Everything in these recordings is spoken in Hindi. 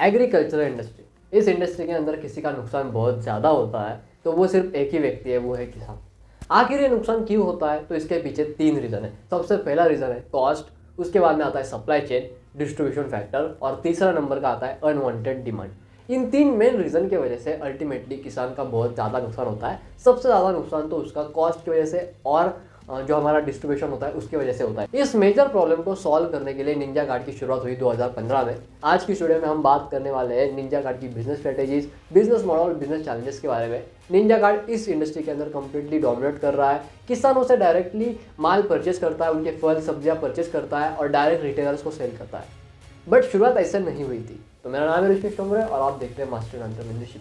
एग्रीकल्चरल इंडस्ट्री, इस इंडस्ट्री के अंदर किसी का नुकसान बहुत ज़्यादा होता है तो वो सिर्फ एक ही व्यक्ति है, वो है किसान। आखिर ये नुकसान क्यों होता है? तो इसके पीछे 3 रीज़न है। सबसे पहला रीज़न है कॉस्ट, उसके बाद में आता है सप्लाई चेन, डिस्ट्रीब्यूशन फैक्टर और तीसरा नंबर का आता है अनवांटेड डिमांड। इन 3 मेन रीज़न की वजह से अल्टीमेटली किसान का बहुत ज़्यादा नुकसान होता है। सबसे ज़्यादा नुकसान तो उसका कॉस्ट की वजह से और जो हमारा डिस्ट्रीब्यूशन होता है उसकी वजह से होता है। इस मेजर प्रॉब्लम को सॉल्व करने के लिए निंजा कार्ड की शुरुआत हुई 2015 में। आज की वीडियो में हम बात करने वाले हैं निंजा कार्ड की business strategies, business model, business challenges के बारे में। निंजा कार्ड इस इंडस्ट्री के अंदर कंप्लीटली डोमिनेट कर रहा है। किसानों से डायरेक्टली माल परचेस करता है, उनके फल सब्जियां परचेस करता है और डायरेक्ट रिटेलर्स को सेल करता है। बट शुरुआत ऐसे नहीं हुई थी। तो मेरा नाम है ऋषिकेश टोमरे और आप देखते हैं मास्टर एंटरप्रेन्योरशिप।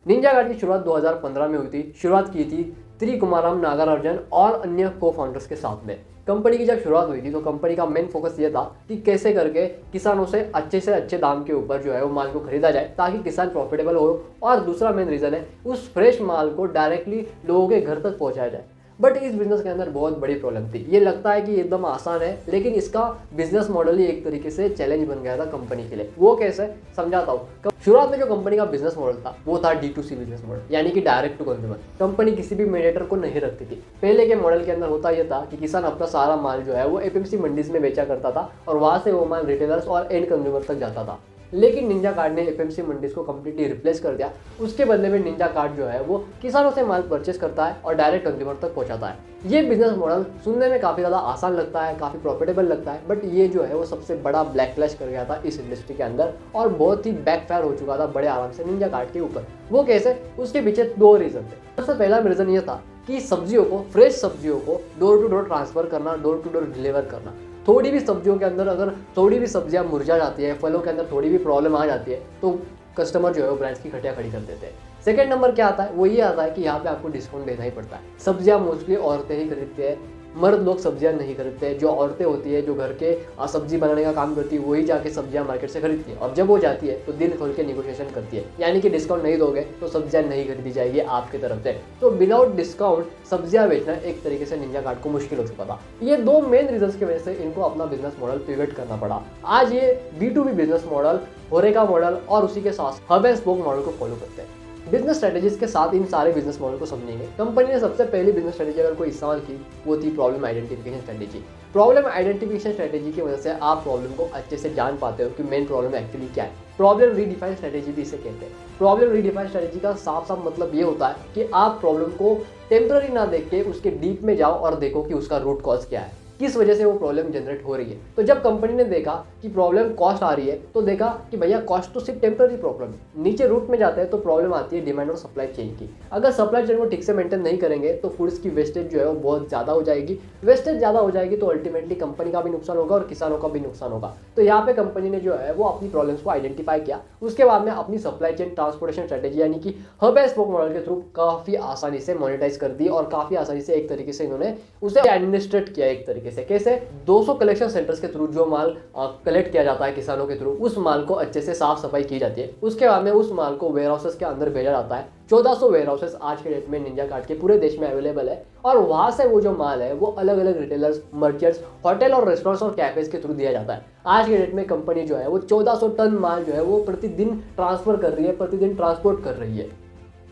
निंजा कार्ड की शुरुआत 2015 में हुई थी। शुरुआत की थी त्री कुमारम नागार्जुन और अन्य को फाउंडर्स के साथ में। कंपनी की जब शुरुआत हुई थी तो कंपनी का मेन फोकस ये था कि कैसे करके किसानों से अच्छे दाम के ऊपर जो है वो माल को खरीदा जाए ताकि किसान प्रॉफिटेबल हो। और दूसरा मेन रीज़न है उस फ्रेश माल को डायरेक्टली लोगों के घर तक पहुंचाया जाए। बट इस बिजनेस के अंदर बहुत बड़ी प्रॉब्लम थी। ये लगता है कि एकदम आसान है, लेकिन इसका बिजनेस मॉडल ही एक तरीके से चैलेंज बन गया था कंपनी के लिए। वो कैसे, समझाता हूँ। शुरुआत में जो कंपनी का बिजनेस मॉडल था वो था D2C बिजनेस मॉडल, यानी कि डायरेक्ट टू कंज्यूमर। कंपनी किसी भी मीडिएटर को नहीं रखती थी। पहले के मॉडल के अंदर होता यह था कि किसान अपना सारा माल जो है वो FMC मंडीज में बेचा करता था और वहां से वो माल रिटेलर्स और एंड कंज्यूमर तक जाता था। लेकिन निंजा कार्ड ने FMC मंडीज को कम्प्लीटली रिप्लेस कर दिया। उसके बदले में निंजा कार्ड जो है वो किसानों से माल परचेस करता है और डायरेक्ट कंज्यूमर तक पहुंचाता है। ये बिजनेस मॉडल सुनने में काफ़ी ज़्यादा आसान लगता है, काफ़ी प्रॉफिटेबल लगता है, बट ये जो है वो सबसे बड़ा ब्लैकलैश कर गया था इस इंडस्ट्री के अंदर और बहुत ही बैकफायर हो चुका था बड़े आराम से निंजा कार्ड के ऊपर। वो कैसे? उसके पीछे 2 रीज़न थे। सबसे पहला रीज़न ये था कि सब्जियों को, फ्रेश सब्जियों को डोर टू डोर ट्रांसफ़र करना, डोर टू डोर डिलीवर करना। थोड़ी भी सब्जियों के अंदर अगर थोड़ी भी सब्जियां मुरझा जाती है, फलों के अंदर थोड़ी भी प्रॉब्लम आ जाती है तो कस्टमर जो है वो ब्रांड्स की खटिया खड़ी कर देते हैं। सेकंड नंबर क्या आता है? वो ये आता है कि यहाँ पे आपको डिस्काउंट देना ही पड़ता है। सब्जियां मोस्टली औरतें ही खरीदती है, मर्द लोग सब्जियां नहीं खरीदते। जो औरतें होती है जो घर के सब्जी बनाने का काम करती है वही जाके सब्जियां मार्केट से खरीदती है और जब वो जाती है तो दिल खोल के निगोशिएशन करती है, यानी कि डिस्काउंट नहीं दोगे तो सब्जियां नहीं खरीदी जाएगी आपकी तरफ से। तो विदाउट डिस्काउंट सब्जियां बेचना एक तरीके से निंजा कार्ड को मुश्किल हो चुका था। ये 2 मेन रीजंस की वजह से इनको अपना बिजनेस मॉडल पिवट करना पड़ा। आज ये B2B बिजनेस मॉडल, होरेका मॉडल और उसी के साथ हब एंड स्पोक मॉडल को फॉलो करते हैं। बिजनेस स्ट्रेटेजीज के साथ इन सारे बिजनेस मॉडल को समझेंगे। कंपनी ने सबसे पहली बिजनेस स्ट्रेटेजी अगर कोई इस्तेमाल की वो थी problem identification strategy. Problem identification strategy की वजह से आप प्रॉब्लम को अच्छे से जान पाते हो कि मेन प्रॉब्लम एक्चुअली क्या है। प्रॉब्लम रीडिफाइन स्ट्रेटेजी भी इसे कहते हैं। प्रॉब्लम रीडिफाइन स्ट्रेटेजी का साफ साफ मतलब ये होता है कि आप प्रॉब्लम को टेम्पररी ना देख के उसके डीप में जाओ और देखो कि उसका रूट कॉज क्या है, किस वजह से वो प्रॉब्लम जनरेट हो रही है। तो जब कंपनी ने देखा कि प्रॉब्लम कॉस्ट आ रही है तो देखा कि भैया कॉस्ट तो सिर्फ टेम्पररी प्रॉब्लम है, नीचे रूट में जाते हैं तो प्रॉब्लम आती है डिमांड और सप्लाई चेन की। अगर सप्लाई चेन को ठीक से मेंटेन नहीं करेंगे तो फूड्स की वेस्टेज जो है वो बहुत ज़्यादा हो जाएगी। वेस्टेज ज़्यादा हो जाएगी तो अल्टीमेटली कंपनी का भी नुकसान होगा और किसानों का भी नुकसान होगा। तो यहाँ पे कंपनी ने जो है वो अपनी प्रॉब्लम्स को आइडेंटिफाई किया। उसके बाद में अपनी सप्लाई चेन ट्रांसपोर्टेशन स्ट्रेटेजी यानी कि हब एंड स्पोक मॉडल के थ्रू काफ़ी आसानी से मोनेटाइज कर दी और काफ़ी आसानी से एक तरीके से इन्होंने उसे एडमिनिस्ट्रेट किया। एक तरीके से कैसे? 200 कलेक्शन सेंटर्स के थ्रू जो माल कलेक्ट किया जाता है किसानों के थ्रू, उस माल को अच्छे से साफ सफाई की जाती है। उसके बाद में उस माल को वेयर हाउसेस के अंदर भेजा जाता है। 1400 वेयर हाउसेस आज के डेट में निंजा कार्ड के पूरे देश में अवेलेबल है और वहां से वो जो माल है वो अलग अलग रिटेलर्स, मर्चेंट्स, होटल और रेस्टोरेंट्स और कैफेज के थ्रू दिया जाता है। आज के डेट में कंपनी जो है वो 1400 टन माल जो है वो प्रतिदिन ट्रांसफर कर रही है, प्रतिदिन ट्रांसपोर्ट कर रही है।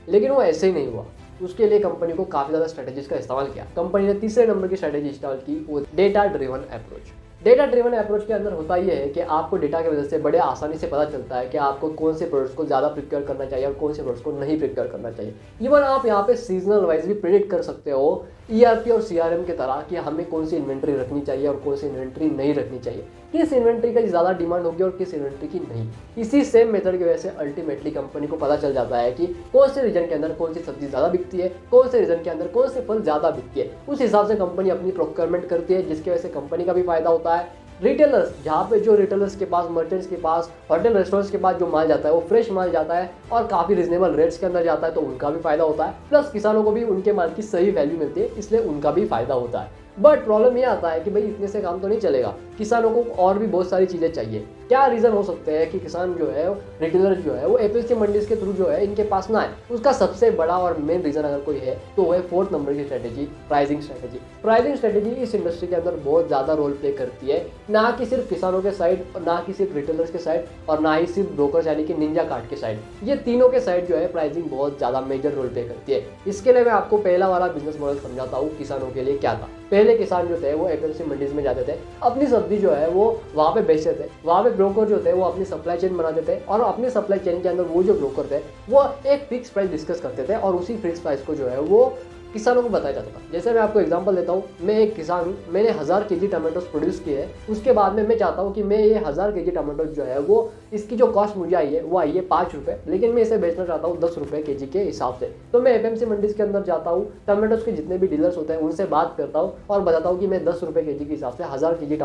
लेकिन वो ऐसे ही नहीं हुआ, उसके लिए कंपनी को काफ़ी ज़्यादा स्ट्रेटेजीज का इस्तेमाल किया। कंपनी ने तीसरे नंबर की स्ट्रेटेजी इस्तेमाल की, वो data driven approach. Data driven approach के अंदर होता यह है कि आपको डेटा की वजह से बड़े आसानी से पता चलता है कि आपको कौन से प्रोडक्ट्स को ज़्यादा प्रिपेयर करना चाहिए और कौन से प्रोडक्ट्स को नहीं प्रिपेयर करना चाहिए। इवन आप यहाँ पे सीजनल वाइज भी प्रेडिक्ट कर सकते हो ERP और CRM के तरह कि हमें कौन सी इन्वेंट्री रखनी चाहिए और कौन सी इन्वेंट्री नहीं रखनी चाहिए, किस इन्वेंट्री की ज़्यादा डिमांड होगी और किस इन्वेंट्री की नहीं। इसी सेम मेथड की वजह से अल्टीमेटली कंपनी को पता चल जाता है कि कौन से रीजन के अंदर कौन सी सब्जी ज़्यादा बिकती है, कौन से रीजन के अंदर कौन से फल ज़्यादा बिकती है। उस हिसाब से कंपनी अपनी प्रोक्योरमेंट करती है, जिसकी वजह से कंपनी का भी फायदा होता है। रिटेलर्स, जहाँ पे जो रिटेलर्स के पास, मर्चेंट्स के पास, होटल रेस्टोरेंट्स के पास जो माल जाता है वो फ्रेश माल जाता है और काफ़ी रिजनेबल रेट्स के अंदर जाता है, तो उनका भी फायदा होता है। प्लस किसानों को भी उनके माल की सही वैल्यू मिलती है, इसलिए उनका भी फायदा होता है। बट प्रॉब्लम ये आता है कि भाई इतने से काम तो नहीं चलेगा, किसानों को और भी बहुत सारी चीज़ें चाहिए। क्या रीज़न हो सकते हैं कि किसान जो है, रिटेलर जो है, वो एपीएमसी मंडी के थ्रू जो है इनके पास ना है? उसका सबसे बड़ा और मेन रीज़न अगर कोई है तो वो है 4th नंबर की strategy, pricing strategy. Pricing strategy इस इंडस्ट्री के अंदर बहुत ज़्यादा रोल प्ले करती है, ना कि सिर्फ किसानों के साइड, ना कि सिर्फ रिटेलर्स के साइड, और ना ही सिर्फ ब्रोकर्स यानी कि निंजा कार्ड के साइड। ये तीनों के साइड जो है प्राइसिंग बहुत ज़्यादा मेजर रोल प्ले करती है। इसके लिए मैं आपको पहला वाला बिजनेस मॉडल समझाता हूँ किसानों के लिए क्या था। पहले किसान जो थे वो एपीएमसी मंडीज में जाते थे, अपनी सब्जी जो है वो वहाँ पे बेचते थे। वहाँ पे ब्रोकर जो थे वो अपनी सप्लाई चेन बनाते थे, और अपनी सप्लाई चेन के अंदर वो जो ब्रोकर थे वो एक फिक्स प्राइस डिस्कस करते थे, और उसी फिक्स प्राइस को जो है वो किसानों को बताया जाता था। जैसे मैं आपको एग्जांपल देता हूँ, मैं एक किसान हूँ, मैंने 1000 केजी टमाटोस प्रोड्यूस किए हैं। उसके बाद में मैं चाहता हूँ कि मैं ये 1000 केजी टमाटोस जो है वो इसकी जो कॉस्ट मुझे आई है वो आई है 5 रुपये, लेकिन मैं इसे बेचना चाहता हूँ 10 रुपये केजी के हिसाब से। तो मैं एपीएमसी मंडीज के अंदर जाता हूँ, टमाटोस के जितने भी डीलर्स होते हैं उनसे बात करता हूँ और बताता हूँ कि मैं 10 रुपये केजी के हिसाब से 1000 केजी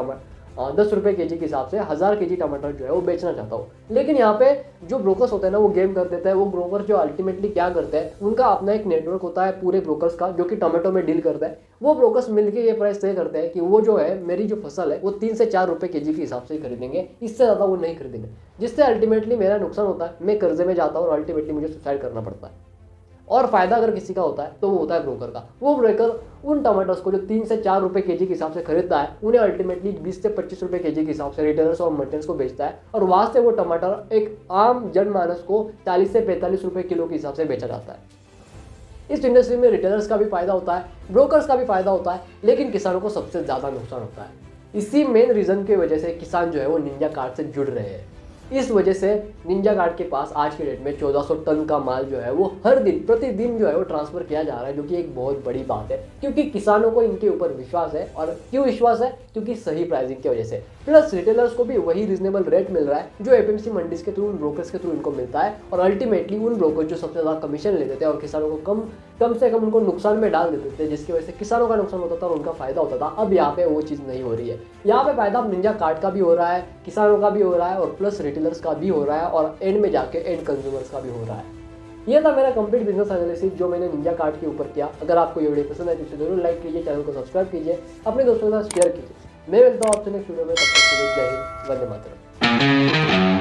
10 रुपये केजी के हिसाब से 1000 केजी टमाटर जो है वो बेचना चाहता हूँ। लेकिन यहाँ पे जो ब्रोकर्स होते हैं ना वो गेम कर देते हैं। वो ब्रोकर जो अल्टीमेटली क्या करते हैं, उनका अपना एक नेटवर्क होता है पूरे ब्रोकर्स का जो कि टमाटो में डील करता है। वो ब्रोकर्स मिलकर ये प्राइस तय करते हैं कि वो जो है मेरी जो फसल है वो 3 से 4 रुपये केजी के हिसाब से खरीदेंगे, इससे ज़्यादा वो नहीं खरीदेंगे, जिससे अल्टीमेटली मेरा नुकसान होता है, मैं कर्जे में जाता हूँ और अल्टीमेटली मुझे सुसाइड करना पड़ता है। और फायदा अगर किसी का होता है तो वो होता है ब्रोकर का। वो ब्रोकर उन टमाटर्स को जो 3 से 4 रुपये केजी के हिसाब से खरीदता है, उन्हें अल्टीमेटली 20 से 25 रुपये केजी के हिसाब से रिटेलर्स और मर्चेंट्स को बेचता है, और वहाँ से वो टमाटर एक आम जनमानस को 40 से 45 रुपये किलो के हिसाब से बेचा जाता है। इस इंडस्ट्री में रिटेलर्स का भी फायदा होता है, ब्रोकर्स का भी फायदा होता है, लेकिन किसानों को सबसे ज़्यादा नुकसान होता है। इसी मेन रीज़न की वजह से किसान जो है वो निंजा कार्ड से जुड़ रहे हैं। इस वजह से निंजा कार्ड के पास आज के डेट में 1400 टन का माल जो है वो हर दिन प्रतिदिन जो है वो ट्रांसफर किया जा रहा है, जो कि एक बहुत बड़ी बात है, क्योंकि किसानों को इनके ऊपर विश्वास है। और क्यों विश्वास है? क्योंकि सही प्राइसिंग की वजह से, प्लस रिटेलर्स को भी वही रीजनेबल रेट मिल रहा है जो एपीएमसी मंडीज के थ्रू, उन ब्रोकर्स के थ्रू इनको मिलता है। और अल्टीमेटली उन ब्रोकर जो सबसे ज़्यादा कमीशन लेते थे और किसानों को कम से कम उनको नुकसान में डाल देते थे, जिसकी वजह से किसानों का नुकसान होता था और उनका फायदा होता था। अब यहाँ पे वो चीज़ नहीं हो रही है। यहाँ पे फायदा निंजा कार्ड का भी हो रहा है, किसानों का भी हो रहा है, और प्लस रिटेलर्स का भी हो रहा है, और एंड में जाके एंड कंज्यूमर्स का भी हो रहा है। ये था मेरा कंप्लीट बिजनेस एनालिसिस जो मैंने निंजा कार्ड के ऊपर किया। अगर आपको ये वीडियो पसंद है तो इसे जरूर लाइक कीजिए, चैनल को सब्सक्राइब कीजिए, अपने दोस्तों के साथ शेयर कीजिए। मैं मिलता हूँ आपसे नेक्स्ट वीडियो में, तब तक के लिए जय हिंद, वंदे मातरम।